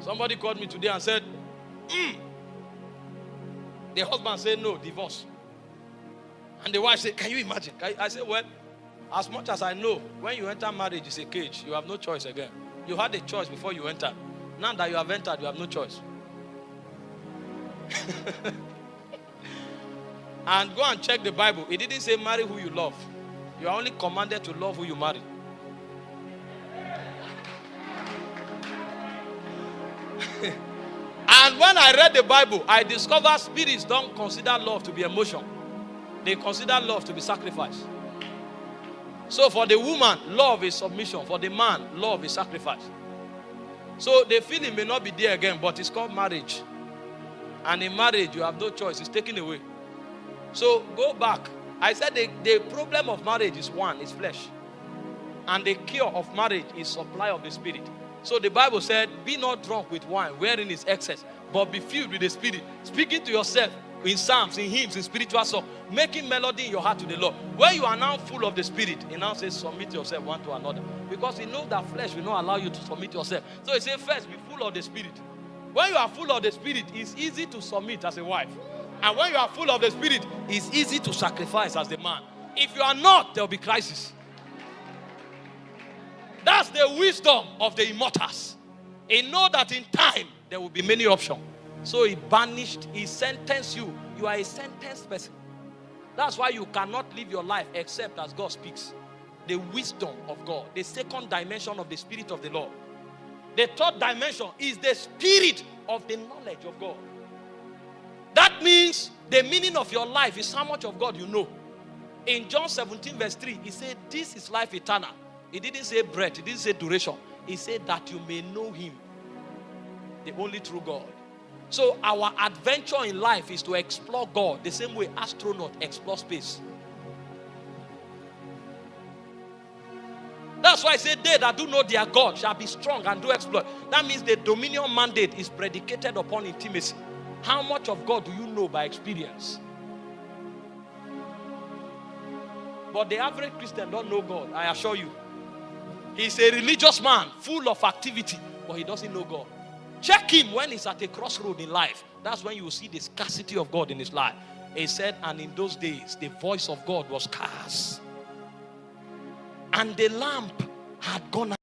Somebody called me today and said, the husband said no, divorce. And the wife said, can you imagine? I said, well, as much as I know, when you enter marriage, it's a cage. You have no choice again. You had a choice before you entered. Now that you have entered, you have no choice. And go and check the Bible. It didn't say marry who you love. You are only commanded to love who you marry. And when I read the Bible, I discovered spirits don't consider love to be emotion. They consider love to be sacrifice. So for the woman, love is submission. For the man, love is sacrifice. So the feeling may not be there again, but it's called marriage. And in marriage, you have no choice. It's taken away. So go back. I said the problem of marriage is one, is flesh. And the cure of marriage is supply of the Spirit. So the Bible said, be not drunk with wine, wherein is excess, but be filled with the Spirit. Speaking to yourself in psalms, in hymns, in spiritual song, making melody in your heart to the Lord. When you are now full of the Spirit, he now says, submit yourself one to another. Because he knows that flesh will not allow you to submit yourself. So he says, first, be full of the Spirit. When you are full of the Spirit, it's easy to submit as a wife. And when you are full of the Spirit, it's easy to sacrifice as a man. If you are not, there will be crisis. That's the wisdom of the immortals. He knows that in time, there will be many options. So he banished, he sentenced you. You are a sentenced person. That's why you cannot live your life except as God speaks. The wisdom of God. The second dimension of the Spirit of the Lord. The third dimension is the Spirit of the knowledge of God. That means the meaning of your life is how much of God you know. In John 17 verse 3, he said, this is life eternal. He didn't say breadth, he didn't say duration. He said that you may know him, the only true God. So our adventure in life is to explore God the same way astronauts explore space. That's why I say they that do know their God shall be strong and do exploit. That means the dominion mandate is predicated upon intimacy. How much of God do you know by experience? But the average Christian don't know God, I assure you. He's a religious man, full of activity, but he doesn't know God. Check him when he's at a crossroad in life. That's when you will see the scarcity of God in his life. He said, and in those days, the voice of God was scarce. And the lamp had gone out.